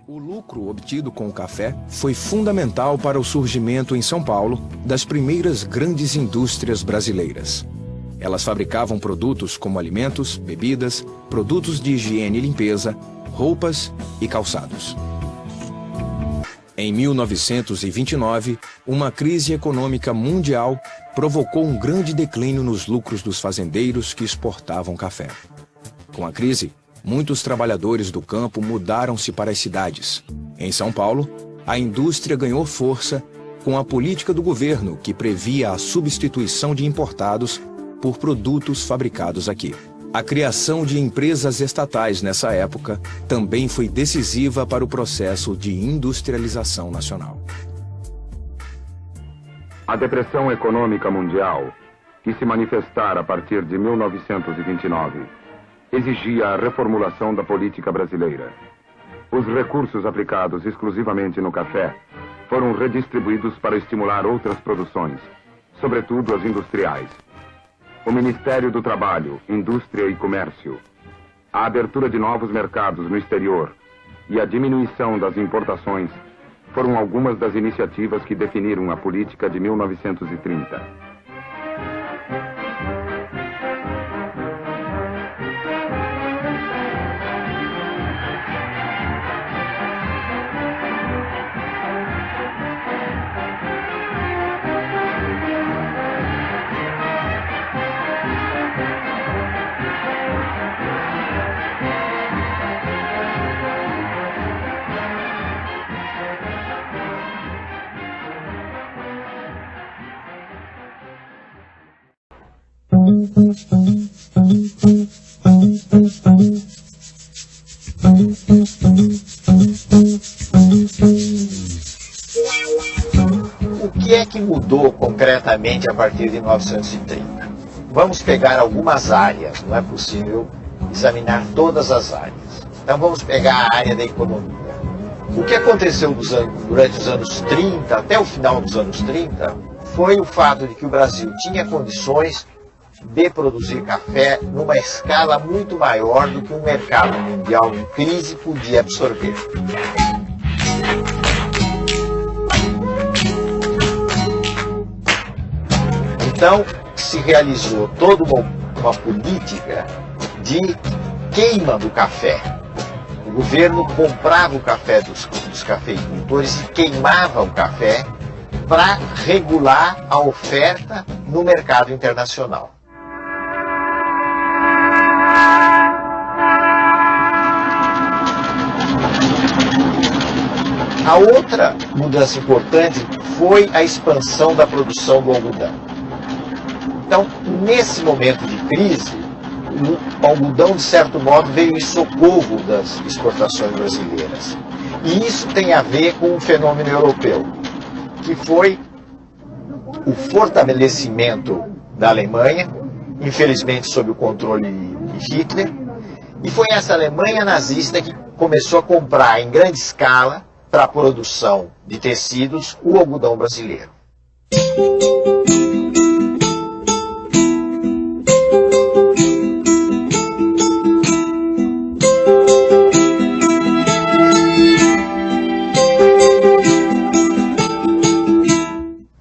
O lucro obtido com o café foi fundamental para o surgimento em São Paulo das primeiras grandes indústrias brasileiras. Elas fabricavam produtos como alimentos, bebidas, produtos de higiene e limpeza, roupas e calçados. Em 1929, uma crise econômica mundial provocou um grande declínio nos lucros dos fazendeiros que exportavam café. Com a crise, muitos trabalhadores do campo mudaram-se para as cidades. Em São Paulo, a indústria ganhou força com a política do governo que previa a substituição de importados por produtos fabricados aqui. A criação de empresas estatais nessa época também foi decisiva para o processo de industrialização nacional. A depressão econômica mundial, que se manifestara a partir de 1929, exigia a reformulação da política brasileira. Os recursos aplicados exclusivamente no café foram redistribuídos para estimular outras produções, sobretudo as industriais. O Ministério do Trabalho, Indústria e Comércio, a abertura de novos mercados no exterior e a diminuição das importações foram algumas das iniciativas que definiram a política de 1930. O que é que mudou concretamente a partir de 1930? Vamos pegar algumas áreas, não é possível examinar todas as áreas. Então vamos pegar a área da economia. O que aconteceu durante os anos 30, até o final dos anos 30, foi o fato de que o Brasil tinha condições de produzir café numa escala muito maior do que um mercado mundial em crise podia absorver. Então, se realizou toda uma política de queima do café. O governo comprava o café dos cafeicultores e queimava o café para regular a oferta no mercado internacional. A outra mudança importante foi a expansão da produção do algodão. Então, nesse momento de crise, o algodão, de certo modo, veio em socorro das exportações brasileiras. E isso tem a ver com um fenômeno europeu, que foi o fortalecimento da Alemanha, infelizmente sob o controle de Hitler, e foi essa Alemanha nazista que começou a comprar em grande escala, para a produção de tecidos, o algodão brasileiro.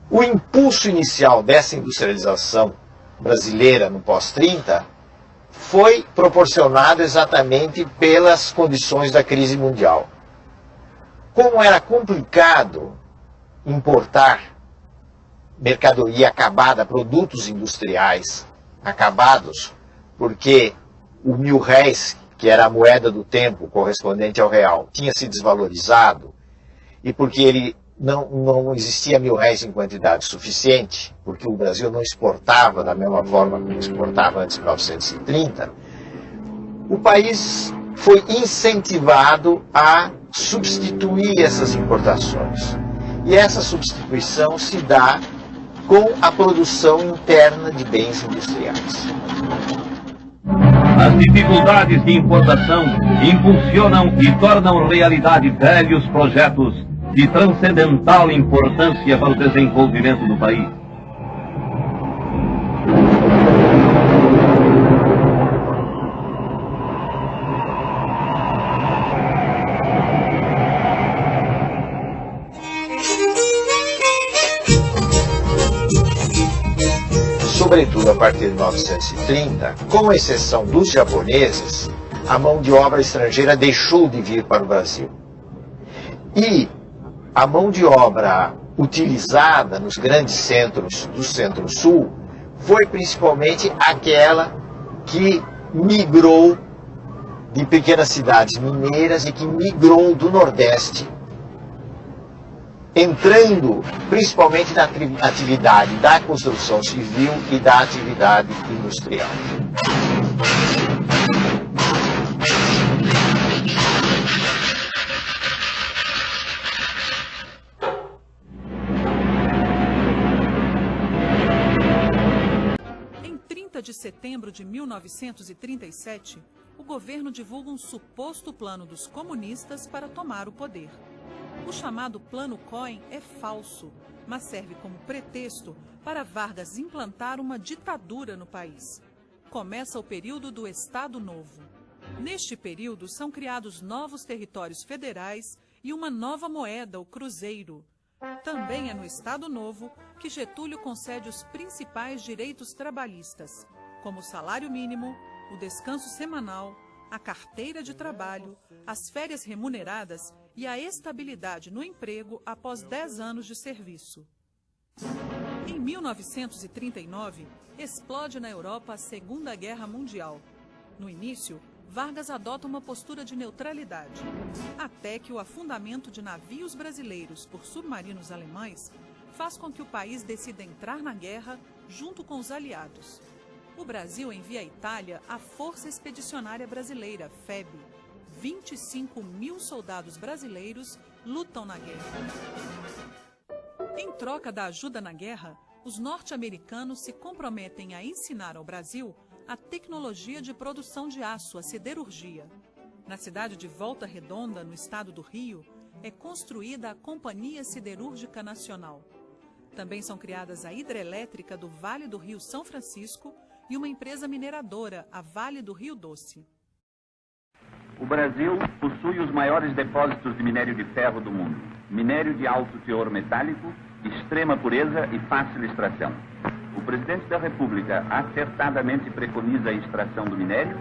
O impulso inicial dessa industrialização brasileira no pós-30 foi proporcionado exatamente pelas condições da crise mundial. Como era complicado importar mercadoria acabada, produtos industriais acabados, porque o mil-réis, que era a moeda do tempo correspondente ao real, tinha se desvalorizado, e porque ele não existia mil-réis em quantidade suficiente, porque o Brasil não exportava da mesma forma como exportava antes de 1930, o país foi incentivado a substituir essas importações. E essa substituição se dá com a produção interna de bens industriais. As dificuldades de importação impulsionam e tornam realidade velhos projetos de transcendental importância para o desenvolvimento do país. partir de 1930, com exceção dos japoneses, a mão de obra estrangeira deixou de vir para o Brasil. E a mão de obra utilizada nos grandes centros do Centro-Sul foi principalmente aquela que migrou de pequenas cidades mineiras e que migrou do Nordeste, entrando principalmente na atividade da construção civil e da atividade industrial. Em 30 de setembro de 1937, o governo divulga um suposto plano dos comunistas para tomar o poder. O chamado Plano Cohen é falso, mas serve como pretexto para Vargas implantar uma ditadura no país. Começa o período do Estado Novo. Neste período são criados novos territórios federais e uma nova moeda, o cruzeiro. Também é no Estado Novo que Getúlio concede os principais direitos trabalhistas, como o salário mínimo, o descanso semanal, a carteira de trabalho, as férias remuneradas e a estabilidade no emprego após 10 anos de serviço. Em 1939, explode na Europa a Segunda Guerra Mundial. No início, Vargas adota uma postura de neutralidade, até que o afundamento de navios brasileiros por submarinos alemães faz com que o país decida entrar na guerra junto com os aliados. O Brasil envia à Itália a Força Expedicionária Brasileira, FEB. 25 mil soldados brasileiros lutam na guerra. Em troca da ajuda na guerra, os norte-americanos se comprometem a ensinar ao Brasil a tecnologia de produção de aço, a siderurgia. Na cidade de Volta Redonda, no estado do Rio, é construída a Companhia Siderúrgica Nacional. Também são criadas a hidrelétrica do Vale do Rio São Francisco e uma empresa mineradora, a Vale do Rio Doce. O Brasil possui os maiores depósitos de minério de ferro do mundo. Minério de alto teor metálico, extrema pureza e fácil extração. O presidente da República acertadamente preconiza a extração do minério,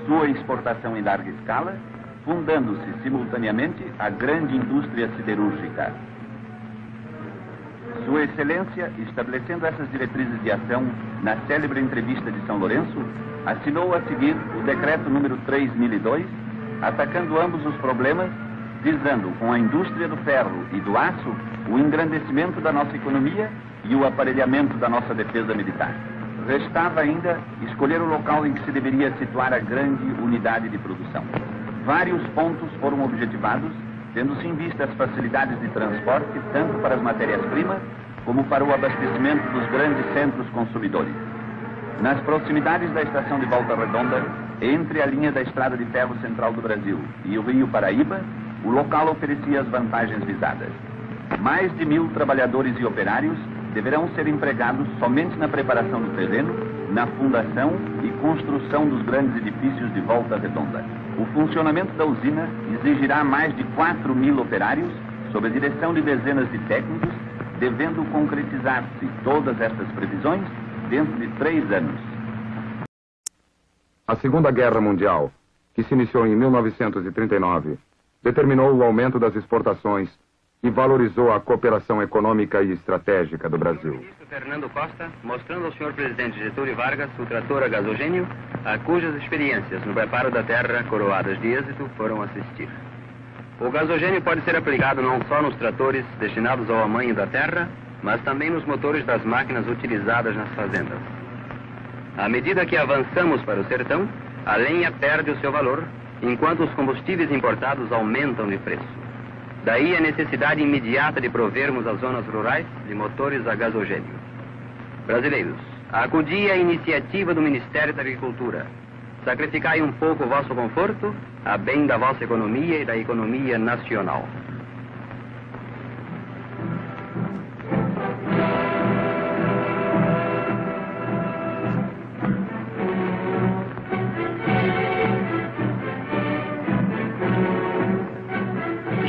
sua exportação em larga escala, fundando-se simultaneamente a grande indústria siderúrgica. Sua Excelência, estabelecendo essas diretrizes de ação na célebre entrevista de São Lourenço, assinou a seguir o decreto número 3002, atacando ambos os problemas, visando com a indústria do ferro e do aço o engrandecimento da nossa economia e o aparelhamento da nossa defesa militar. Restava ainda escolher o local em que se deveria situar a grande unidade de produção. Vários pontos foram objetivados, tendo-se em vista as facilidades de transporte tanto para as matérias-primas como para o abastecimento dos grandes centros consumidores. Nas proximidades da estação de Volta Redonda, entre a linha da Estrada de Ferro Central do Brasil e o Rio Paraíba, o local oferecia as vantagens visadas. Mais de 1.000 trabalhadores e operários deverão ser empregados somente na preparação do terreno, na fundação e construção dos grandes edifícios de Volta Redonda. O funcionamento da usina exigirá mais de 4.000 operários, sob a direção de dezenas de técnicos, devendo concretizar-se todas estas previsões dentro de 3 anos. A Segunda Guerra Mundial, que se iniciou em 1939, determinou o aumento das exportações e valorizou a cooperação econômica e estratégica do Brasil. O ministro Fernando Costa, mostrando ao senhor presidente Getúlio Vargas o trator a gasogênio, a cujas experiências no preparo da terra, coroadas de êxito, foram assistir. O gasogênio pode ser aplicado não só nos tratores destinados ao amanho da terra, mas também nos motores das máquinas utilizadas nas fazendas. À medida que avançamos para o sertão, a lenha perde o seu valor, enquanto os combustíveis importados aumentam de preço. Daí a necessidade imediata de provermos as zonas rurais de motores a gasogênio. Brasileiros, acudi à iniciativa do Ministério da Agricultura. Sacrificai um pouco o vosso conforto, a bem da vossa economia e da economia nacional.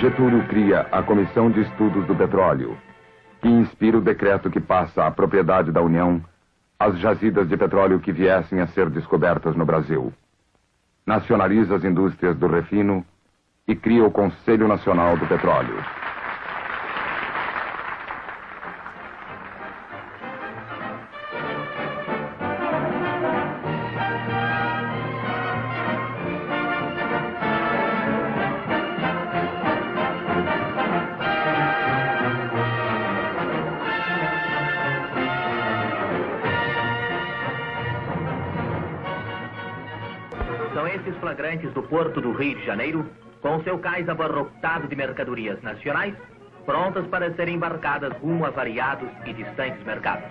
Getúlio cria a Comissão de Estudos do Petróleo, que inspira o decreto que passa a propriedade da União as jazidas de petróleo que viessem a ser descobertas no Brasil. Nacionaliza as indústrias do refino e cria o Conselho Nacional do Petróleo. São esses flagrantes do Porto do Rio de Janeiro, com seu cais abarrotado de mercadorias nacionais, prontas para serem embarcadas rumo a variados e distantes mercados.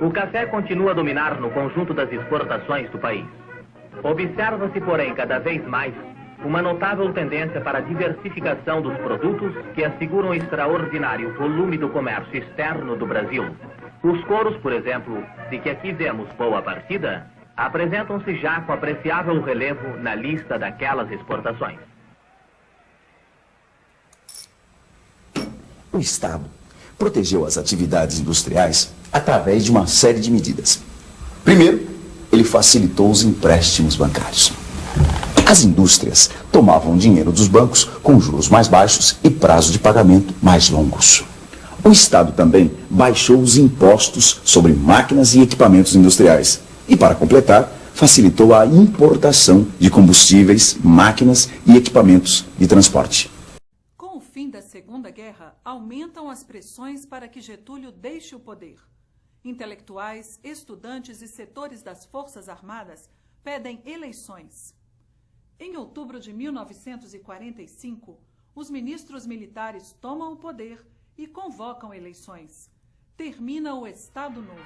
O café continua a dominar no conjunto das exportações do país. Observa-se, porém, cada vez mais, uma notável tendência para a diversificação dos produtos que asseguram o extraordinário volume do comércio externo do Brasil. Os couros, por exemplo, de que aqui vemos boa partida, apresentam-se já com apreciável relevo na lista daquelas exportações. O Estado protegeu as atividades industriais através de uma série de medidas. Primeiro, ele facilitou os empréstimos bancários. As indústrias tomavam dinheiro dos bancos com juros mais baixos e prazo de pagamento mais longos. O Estado também baixou os impostos sobre máquinas e equipamentos industriais. E, para completar, facilitou a importação de combustíveis, máquinas e equipamentos de transporte. Com o fim da Segunda Guerra, aumentam as pressões para que Getúlio deixe o poder. Intelectuais, estudantes e setores das Forças Armadas pedem eleições. Em outubro de 1945, os ministros militares tomam o poder e convocam eleições. Termina o Estado Novo.